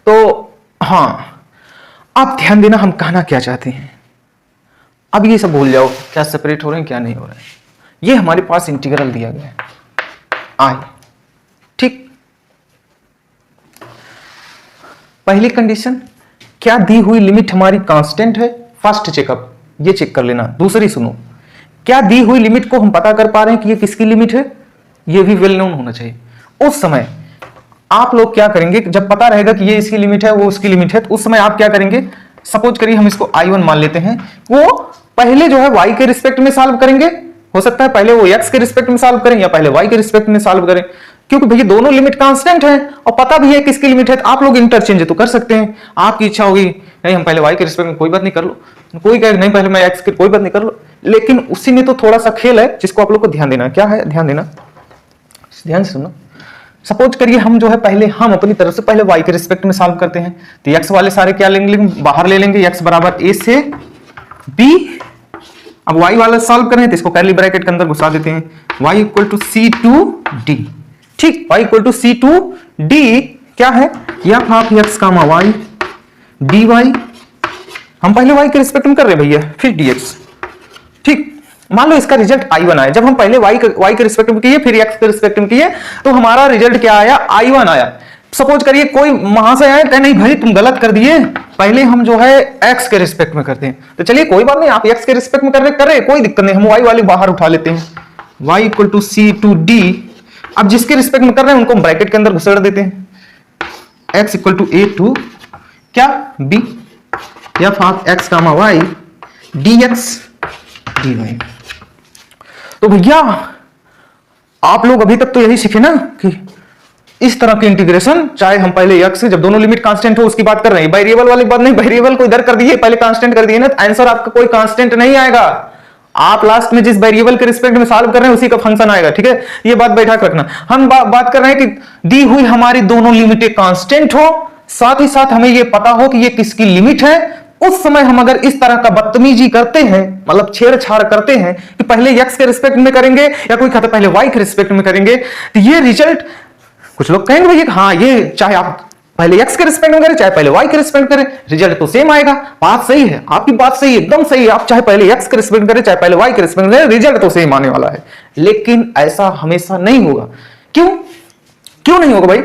तो हाँ, आप ध्यान देना हम कहना क्या चाहते हैं। अब ये सब भूल जाओ, क्या सेपरेट हो रहे हैं क्या नहीं हो रहे हैं। ये हमारे पास इंटीग्रल दिया गया है आई, ठीक। पहली कंडीशन, क्या दी हुई लिमिट हमारी कांस्टेंट है। फर्स्ट चेकअप ये चेक कर लेना। दूसरी सुनो, क्या दी हुई लिमिट को हम पता कर पा रहे हैं कि ये किसकी लिमिट है, ये भी वेल नोन होना चाहिए। उस समय आप लोग क्या करेंगे, जब पता रहेगा कि ये इसकी लिमिट है वो उसकी लिमिट है, तो उस समय आप क्या करेंगे, सपोज करिए हम इसको I1 मान लेते हैं, वो पहले जो है y के रिस्पेक्ट में सॉल्व करेंगे। हो सकता है पहले वो x के रिस्पेक्ट में सॉल्व करें या पहले y के रिस्पेक्ट में सॉल्व करें, क्योंकि भैया दोनों लिमिट कांस्टेंट है और पता भी है किसकी लिमिट है। तो आप लोग इंटरचेंज तो कर सकते हैं, आपकी इच्छा होगी नहीं हम पहले y के रिस्पेक्ट में, कोई बात नहीं कर लो, कोई कहे नहीं पहले मैं x के, कोई बात नहीं कर लो। लेकिन उसी में तो थोड़ा सा खेल है जिसको आप लोग को ध्यान देना है। क्या है, ध्यान देना, ध्यान से सुनना। सपोज करिए हम जो है पहले हम अपनी तरफ से पहले y के रिस्पेक्ट में सॉल्व करते हैं, तो x वाले सारे क्या लेंगे, बाहर ले लेंगे, x बराबर a से b। अब y वाला सॉल्व करें तो इसको कर्ली ब्रैकेट के अंदर घुसा देते हैं, y equal to c to d, ठीक। y equal to c to d क्या है, f of x comma y dy, हम पहले y के रिस्पेक्ट में कर रहे हैं भैया, फिर dx, ठीक। मान लो इसका रिजल्ट I1 आया, जब हम पहले y के रिस्पेक्ट में किए फिर x के रिस्पेक्ट में किए तो हमारा रिजल्ट क्या आया, I1 आया। सपोज करिए कोई वहां से आए, नहीं भाई तुम गलत कर दिए, पहले हम जो है x के रिस्पेक्ट में करते हैं। तो चलिए कोई बात नहीं, आप x के रिस्पेक्ट में कर रहे कोई दिक्कत नहीं, हम y वाली बाहर उठा लेते हैं, y equal to c to d। अब जिसके रिस्पेक्ट में कर रहे हैं उनको ब्रैकेट के अंदर घुसेड़ देते हैं, x equal to a to क्या b, f of x comma y dx dy। तो भैया आप लोग अभी तक तो यही सीखे ना कि इस तरह के इंटीग्रेशन, चाहे हम पहले x जब दोनों लिमिट कांस्टेंट हो उसकी बात कर रहे हैं, वेरिएबल वाली बात नहीं, वेरिएबल को इधर कर दिए पहले कांस्टेंट कर दिए ना, तो आंसर आपका कोई कांस्टेंट नहीं आएगा। आप लास्ट में जिस वेरिएबल के रिस्पेक्ट में सॉल्व कर रहे हैं उसी का फंक्शन आएगा, ठीक है। ये बात बैठा के रखना। हम बात कर रहे हैं कि दी हुई हमारी दोनों लिमिटें कांस्टेंट हो, साथ ही साथ हमें यह पता हो कि ये किसकी लिमिट है। उस समय हम अगर इस तरह का बदतमीजी करते हैं, मतलब छेड़छाड़ करते हैं कि पहले x के रिस्पेक्ट में करेंगे या कोई कहता पहले y के रिस्पेक्ट में करेंगे, तो ये रिजल्ट कुछ लोग कहेंगे भैया हाँ ये चाहे आप पहले x के रिस्पेक्ट में करें चाहे पहले y के रिस्पेक्ट में करें रिजल्ट तो सेम आएगा। बात सही है, आपकी बात सही है, एकदम सही है, आप चाहे पहले x के रिस्पेक्ट में करें चाहे पहले y के रिस्पेक्ट में करें रिजल्ट तो सेम आने वाला है। लेकिन ऐसा हमेशा नहीं होगा। क्यों नहीं होगा भाई,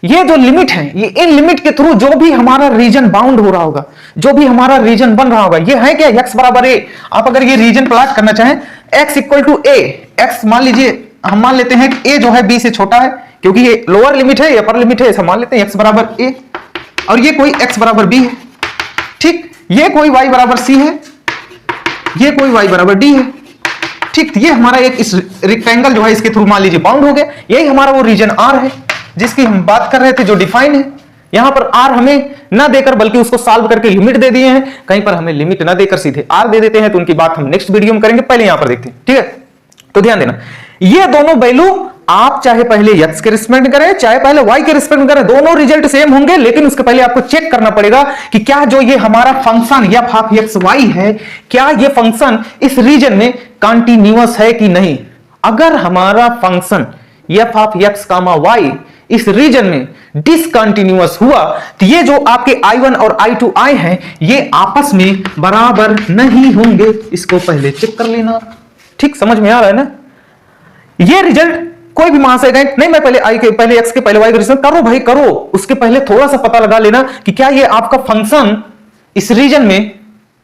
ये जो लिमिट है, ये इन लिमिट के थ्रू जो भी हमारा रीजन बाउंड हो रहा होगा, जो भी हमारा रीजन बन रहा होगा, ये है क्या x बराबर a। आप अगर ये रीजन प्लॉट करना चाहें x equal to a, x मान लीजिए हम मान लेते हैं a जो है b से छोटा है, क्योंकि ये लोअर लिमिट है, अपर लिमिट है, ऐसा मान लेते हैं x बराबर a, और ये कोई x बराबर b है, ठीक। ये कोई y बराबर c है, ये कोई y बराबर d है, ठीक। ये हमारा एक इस रेक्टेंगल जो है इसके थ्रू मान लीजिए बाउंड हो गया, यही हमारा वो रीजन r है जिसकी हम बात कर रहे थे, जो डिफाइन है। यहां पर r हमें ना देकर बल्कि उसको सॉल्व करके लिमिट दे दिए हैं, कहीं पर हमें लिमिट ना देकर सीधे r दे देते हैं, तो उनकी बात हम नेक्स्ट वीडियो में करेंगे, पहले यहां पर देखते हैं, ठीक है। तो ध्यान देना, ये दोनों वैल्यू आप चाहे पहले x के रिस्पेक्ट में करें चाहे पहले y के रिस्पेक्ट में करें, दोनों रिजल्ट सेम होंगे। लेकिन उसके पहले आपको चेक करना पड़ेगा कि क्या जो ये हमारा फंक्शन f ऑफ xy है, क्या ये फंक्शन इस रीजन में कंटिन्यूअस है कि नहीं। अगर हमारा function f of x comma y इस रीजन में डिसकंटिन्यूअस हुआ तो ये जो आपके I1 और I2 आए हैं ये आपस में बराबर नहीं होंगे। इसको पहले चेक कर लेना, ठीक, समझ में आ रहा है ना। ये रिजल्ट कोई भी वहां से गए नहीं, मैं पहले आई के पहले x के पहले y के रिजल्ट करो भाई करो, उसके पहले थोड़ा सा पता लगा लेना कि क्या ये आपका फंक्शन इस रीजन में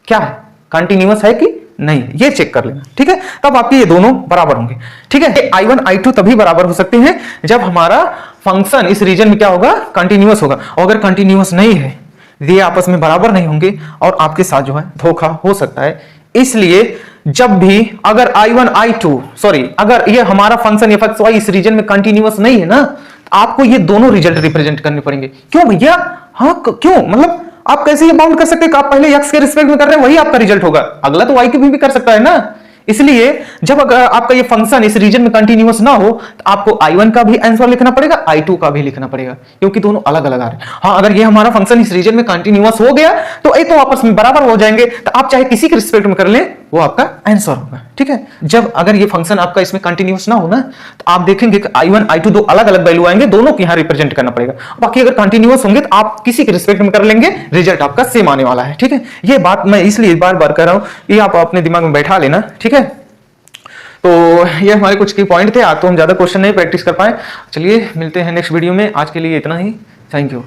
क्या है, कंटिन्यूअस है कि नहीं, ये चेक कर लेना, ठीक है। तब आपके ये दोनों बराबर होंगे, ठीक है। I1 I2 तभी बराबर हो सकते हैं जब हमारा फंक्शन इस रीजन में क्या होगा, कंटिन्यूअस होगा। और अगर कंटिन्यूअस नहीं है ये आपस में बराबर नहीं होंगे और आपके साथ जो है धोखा हो सकता है। इसलिए जब भी अगर I1 I2 अगर ये हमारा फंक्शन fxy इस रीजन में कंटिन्यूअस नहीं है ना, आपको ये दोनों रिजल्ट रिप्रेजेंट करने पड़ेंगे। क्यों भैया, हाँ क्यों, मतलब आप कैसे ये बाउंड कर सकते हैं कि आप पहले x के रिस्पेक्ट में कर रहे हैं वही आपका रिजल्ट होगा, अगला तो y के भी कर सकता है ना। इसलिए जब अगर आपका ये फंक्शन इस रीजन में कंटिन्यूअस ना हो तो आपको I1 का भी आंसर लिखना पड़ेगा, I2 का भी लिखना पड़ेगा, क्योंकि दोनों अलग अलग आ रहे हैं। हाँ, अगर ये हमारा फंक्शन इस रीजन में कंटिन्यूअस हो गया तो ये तो आपस में बराबर हो जाएंगे, तो आप चाहे किसी के रिस्पेक्ट में कर लें वो आपका आंसर होगा। ठीक है, जब अगर ये फंक्शन आपका इसमें कंटिन्यूस ना हो ना, तो आप देखेंगे कि I1 I2 दो अलग अलग वैल्यू आएंगे, दोनों को यहां रिप्रेजेंट करना पड़ेगा। बाकी अगर कंटिन्यूस होंगे तो आप किसी के रिस्पेक्ट में कर लेंगे, रिजल्ट आपका सेम आने वाला है। ठीक है, ये बात मैं इसलिए बार बार कर रहा हूं, ये आप अपने दिमाग में बैठा लेना। ठीक है, तो ये हमारे कुछ की पॉइंट थे। आज तो हम ज्यादा क्वेश्चन नहीं प्रैक्टिस कर पाए। चलिए मिलते हैं नेक्स्ट वीडियो में, आज के लिए इतना ही। Thank you.